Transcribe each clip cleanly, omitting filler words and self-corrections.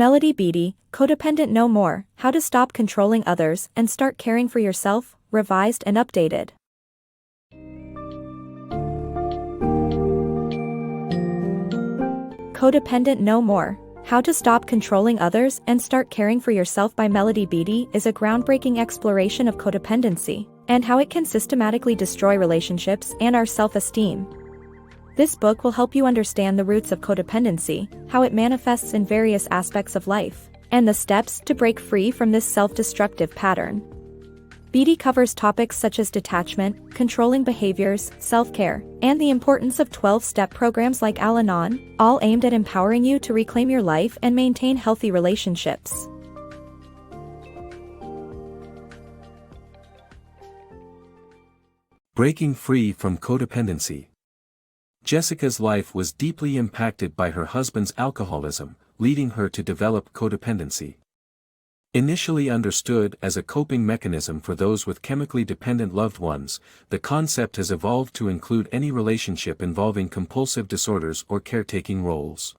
Melody Beattie, Codependent No More, How to Stop Controlling Others and Start Caring for Yourself, revised and updated. Codependent No More, How to Stop Controlling Others and Start Caring for Yourself by Melody Beattie is a groundbreaking exploration of codependency and how it can systematically destroy relationships and our self-esteem. This book will help you understand the roots of codependency, how it manifests in various aspects of life, and the steps to break free from this self-destructive pattern. Beattie covers topics such as detachment, controlling behaviors, self-care, and the importance of 12-step programs like Al-Anon, all aimed at empowering you to reclaim your life and maintain healthy relationships. Breaking free from codependency. Jessica's life was deeply impacted by her husband's alcoholism, leading her to develop codependency. Initially understood as a coping mechanism for those with chemically dependent loved ones, the concept has evolved to include any relationship involving compulsive disorders or caretaking roles.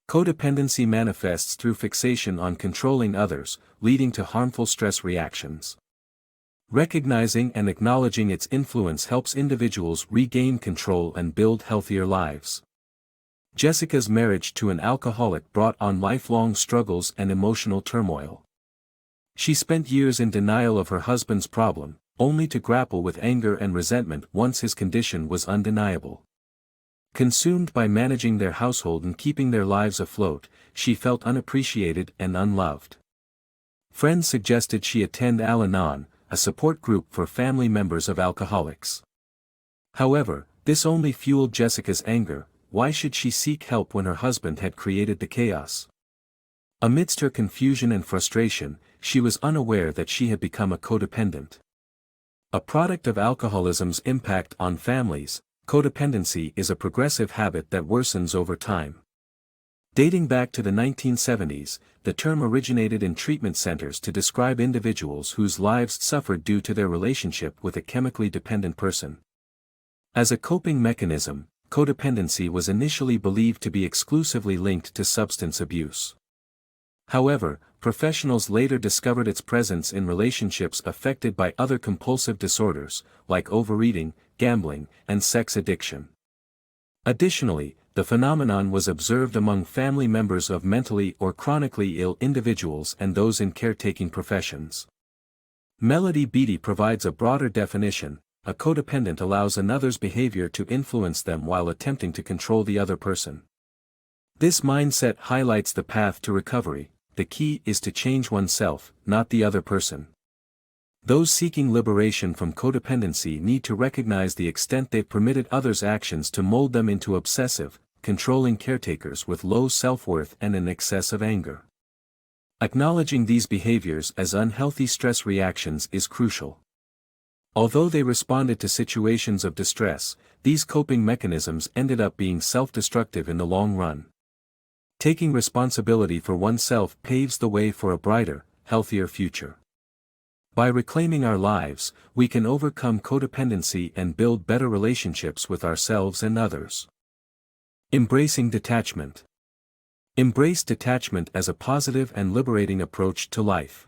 Codependency manifests through fixation on controlling others, leading to harmful stress reactions. Recognizing and acknowledging its influence helps individuals regain control and build healthier lives. Jessica's marriage to an alcoholic brought on lifelong struggles and emotional turmoil. She spent years in denial of her husband's problem, only to grapple with anger and resentment once his condition was undeniable. Consumed by managing their household and keeping their lives afloat, she felt unappreciated and unloved. Friends suggested she attend Al-Anon, a support group for family members of alcoholics. However, this only fueled Jessica's anger. Why should she seek help when her husband had created the chaos? Amidst her confusion and frustration, she was unaware that she had become a codependent. A product of alcoholism's impact on families, codependency is a progressive habit that worsens over time. Dating back to the 1970s, the term originated in treatment centers to describe individuals whose lives suffered due to their relationship with a chemically dependent person. As a coping mechanism, codependency was initially believed to be exclusively linked to substance abuse. However, professionals later discovered its presence in relationships affected by other compulsive disorders, like overeating, gambling, and sex addiction. Additionally, the phenomenon was observed among family members of mentally or chronically ill individuals and those in caretaking professions. Melody Beattie provides a broader definition. A codependent allows another's behavior to influence them while attempting to control the other person. This mindset highlights the path to recovery. The key is to change oneself, not the other person. Those seeking liberation from codependency need to recognize the extent they've permitted others' actions to mold them into obsessive, controlling caretakers with low self-worth and an excess of anger. Acknowledging these behaviors as unhealthy stress reactions is crucial. Although they responded to situations of distress, these coping mechanisms ended up being self-destructive in the long run. Taking responsibility for oneself paves the way for a brighter, healthier future. By reclaiming our lives, we can overcome codependency and build better relationships with ourselves and others. Embracing detachment. Embrace detachment as a positive and liberating approach to life.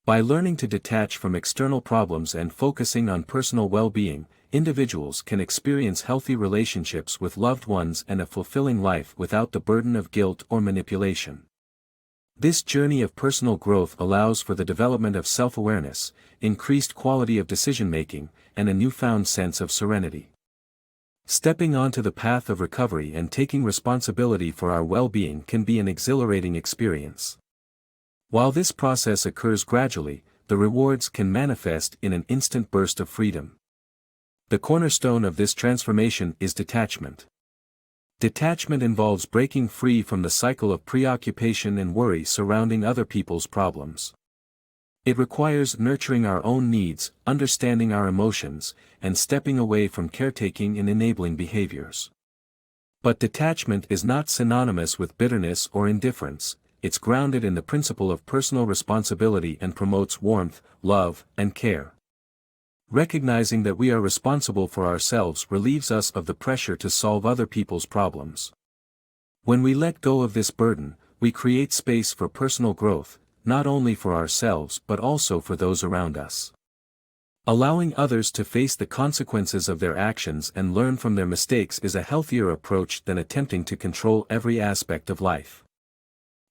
By learning to detach from external problems and focusing on personal well-being, individuals can experience healthy relationships with loved ones and a fulfilling life without the burden of guilt or manipulation. This journey of personal growth allows for the development of self-awareness, increased quality of decision-making, and a newfound sense of serenity. Stepping onto the path of recovery and taking responsibility for our well-being can be an exhilarating experience. While this process occurs gradually, the rewards can manifest in an instant burst of freedom. The cornerstone of this transformation is detachment. Detachment involves breaking free from the cycle of preoccupation and worry surrounding other people's problems. It requires nurturing our own needs, understanding our emotions, and stepping away from caretaking and enabling behaviors. But detachment is not synonymous with bitterness or indifference. It's grounded in the principle of personal responsibility and promotes warmth, love, and care. Recognizing that we are responsible for ourselves relieves us of the pressure to solve other people's problems. When we let go of this burden, we create space for personal growth, not only for ourselves but also for those around us. Allowing others to face the consequences of their actions and learn from their mistakes is a healthier approach than attempting to control every aspect of life.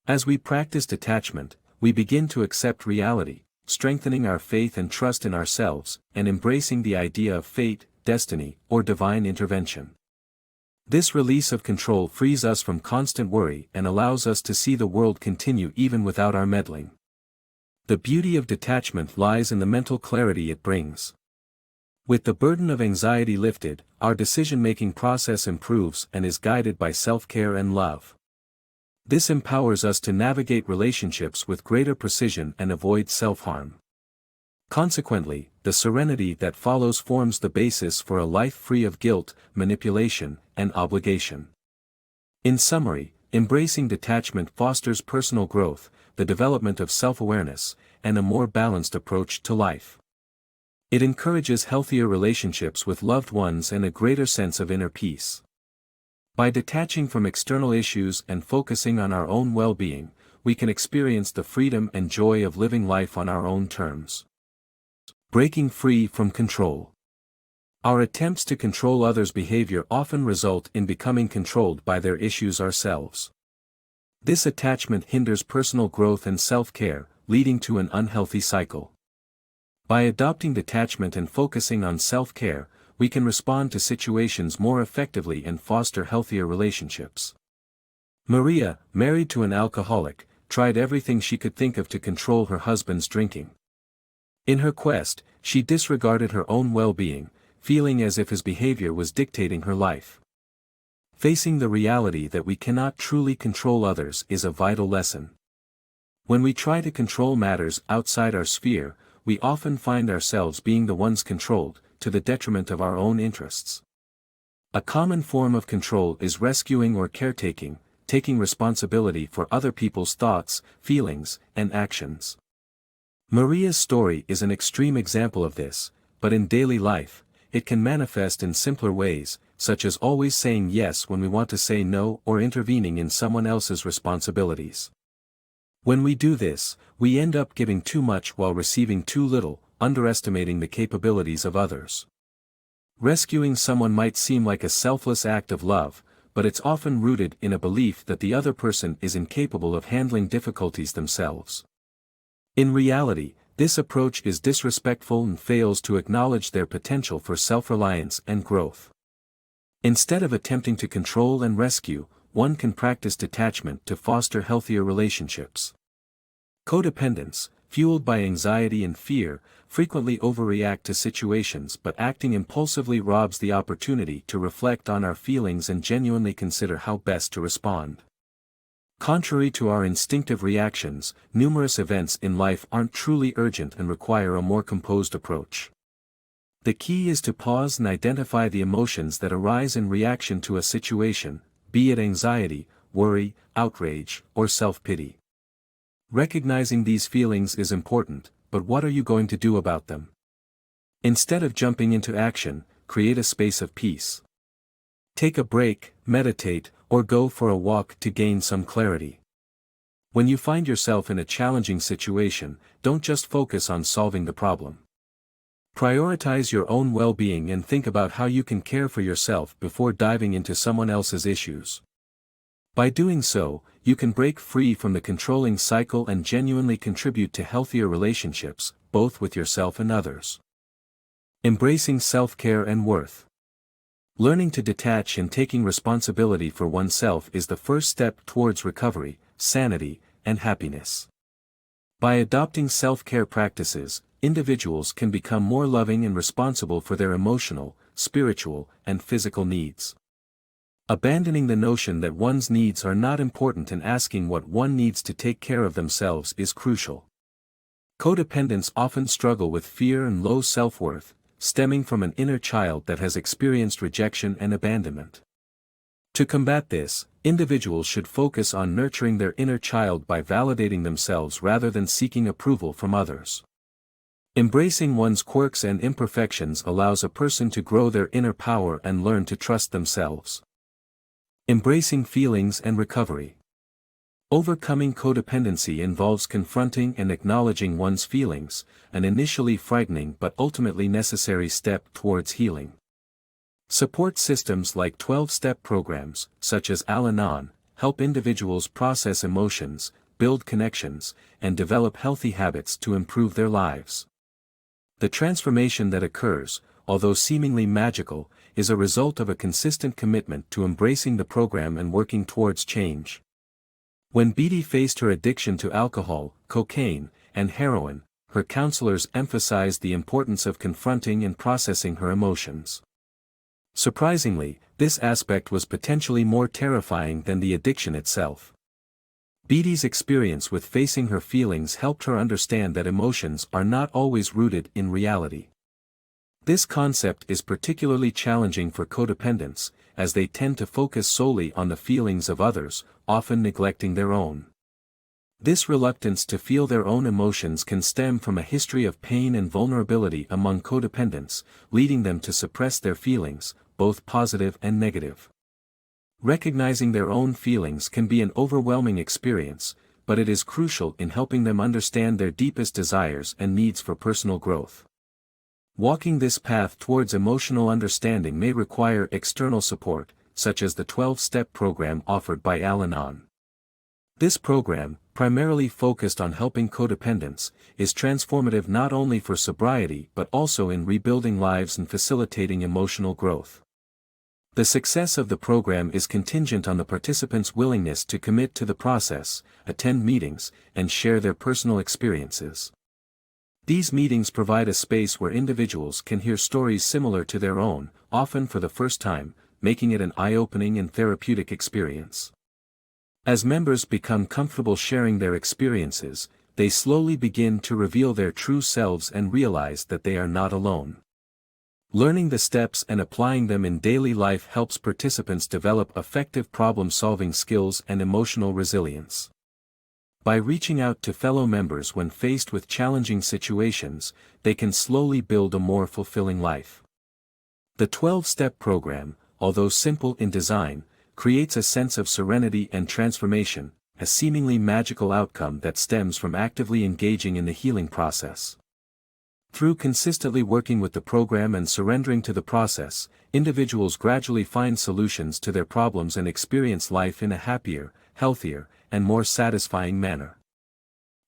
As we practice detachment, we begin to accept reality, strengthening our faith and trust in ourselves, and embracing the idea of fate, destiny, or divine intervention. This release of control frees us from constant worry and allows us to see the world continue even without our meddling. The beauty of detachment lies in the mental clarity it brings. With the burden of anxiety lifted, our decision-making process improves and is guided by self-care and love. This empowers us to navigate relationships with greater precision and avoid self-harm. Consequently, the serenity that follows forms the basis for a life free of guilt, manipulation, and obligation. In summary, embracing detachment fosters personal growth, the development of self-awareness, and a more balanced approach to life. It encourages healthier relationships with loved ones and a greater sense of inner peace. By detaching from external issues and focusing on our own well-being, we can experience the freedom and joy of living life on our own terms. Breaking free from control. Our attempts to control others' behavior often result in becoming controlled by their issues ourselves. This attachment hinders personal growth and self-care, leading to an unhealthy cycle. By adopting detachment and focusing on self-care, we can respond to situations more effectively and foster healthier relationships. Maria, married to an alcoholic, tried everything she could think of to control her husband's drinking. In her quest, she disregarded her own well-being, feeling as if his behavior was dictating her life. Facing the reality that we cannot truly control others is a vital lesson. When we try to control matters outside our sphere, we often find ourselves being the ones controlled, to the detriment of our own interests. A common form of control is rescuing or caretaking, taking responsibility for other people's thoughts, feelings, and actions. Maria's story is an extreme example of this, but in daily life, it can manifest in simpler ways, such as always saying yes when we want to say no or intervening in someone else's responsibilities. When we do this, we end up giving too much while receiving too little, underestimating the capabilities of others. Rescuing someone might seem like a selfless act of love, but it's often rooted in a belief that the other person is incapable of handling difficulties themselves. In reality, this approach is disrespectful and fails to acknowledge their potential for self-reliance and growth. Instead of attempting to control and rescue, one can practice detachment to foster healthier relationships. Codependents, fueled by anxiety and fear, frequently overreact to situations, but acting impulsively robs the opportunity to reflect on our feelings and genuinely consider how best to respond. Contrary to our instinctive reactions, numerous events in life aren't truly urgent and require a more composed approach. The key is to pause and identify the emotions that arise in reaction to a situation, be it anxiety, worry, outrage, or self-pity. Recognizing these feelings is important, but what are you going to do about them? Instead of jumping into action, create a space of peace. Take a break, meditate, or go for a walk to gain some clarity. When you find yourself in a challenging situation, don't just focus on solving the problem. Prioritize your own well-being and think about how you can care for yourself before diving into someone else's issues. By doing so, you can break free from the controlling cycle and genuinely contribute to healthier relationships, both with yourself and others. Embracing self-care and worth. Learning to detach and taking responsibility for oneself is the first step towards recovery, sanity, and happiness. By adopting self-care practices, individuals can become more loving and responsible for their emotional, spiritual, and physical needs. Abandoning the notion that one's needs are not important and asking what one needs to take care of themselves is crucial. Codependents often struggle with fear and low self-worth, stemming from an inner child that has experienced rejection and abandonment. To combat this, individuals should focus on nurturing their inner child by validating themselves rather than seeking approval from others. Embracing one's quirks and imperfections allows a person to grow their inner power and learn to trust themselves. Embracing feelings and recovery. Overcoming codependency involves confronting and acknowledging one's feelings, an initially frightening but ultimately necessary step towards healing. Support systems like 12-step programs, such as Al-Anon, help individuals process emotions, build connections, and develop healthy habits to improve their lives. The transformation that occurs, although seemingly magical, is a result of a consistent commitment to embracing the program and working towards change. When Beattie faced her addiction to alcohol, cocaine, and heroin, her counselors emphasized the importance of confronting and processing her emotions. Surprisingly, this aspect was potentially more terrifying than the addiction itself. Beattie's experience with facing her feelings helped her understand that emotions are not always rooted in reality. This concept is particularly challenging for codependents, as they tend to focus solely on the feelings of others, often neglecting their own. This reluctance to feel their own emotions can stem from a history of pain and vulnerability among codependents, leading them to suppress their feelings, both positive and negative. Recognizing their own feelings can be an overwhelming experience, but it is crucial in helping them understand their deepest desires and needs for personal growth. Walking this path towards emotional understanding may require external support, such as the 12-step program offered by Al-Anon. This program, primarily focused on helping codependents, is transformative not only for sobriety but also in rebuilding lives and facilitating emotional growth. The success of the program is contingent on the participants' willingness to commit to the process, attend meetings, and share their personal experiences. These meetings provide a space where individuals can hear stories similar to their own, often for the first time, making it an eye-opening and therapeutic experience. As members become comfortable sharing their experiences, they slowly begin to reveal their true selves and realize that they are not alone. Learning the steps and applying them in daily life helps participants develop effective problem-solving skills and emotional resilience. By reaching out to fellow members when faced with challenging situations, they can slowly build a more fulfilling life. The 12-step program, although simple in design, creates a sense of serenity and transformation, a seemingly magical outcome that stems from actively engaging in the healing process. Through consistently working with the program and surrendering to the process, individuals gradually find solutions to their problems and experience life in a happier, healthier, and more satisfying manner.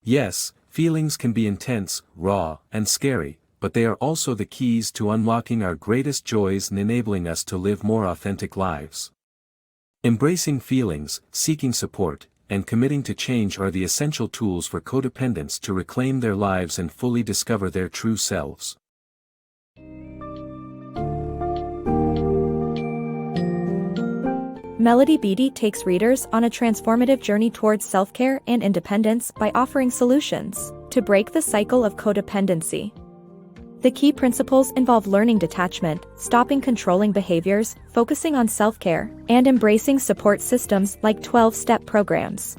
Yes, feelings can be intense, raw, and scary, but they are also the keys to unlocking our greatest joys and enabling us to live more authentic lives. Embracing feelings, seeking support, and committing to change are the essential tools for codependents to reclaim their lives and fully discover their true selves. Melody Beattie takes readers on a transformative journey towards self-care and independence by offering solutions to break the cycle of codependency. The key principles involve learning detachment, stopping controlling behaviors, focusing on self-care, and embracing support systems like 12-step programs.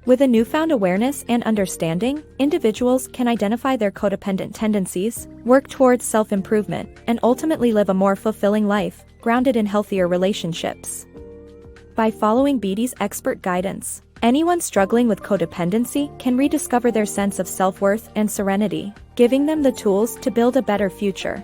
With a newfound awareness and understanding, individuals can identify their codependent tendencies, work towards self-improvement, and ultimately live a more fulfilling life, grounded in healthier relationships. By following Beattie's expert guidance, anyone struggling with codependency can rediscover their sense of self-worth and serenity, giving them the tools to build a better future.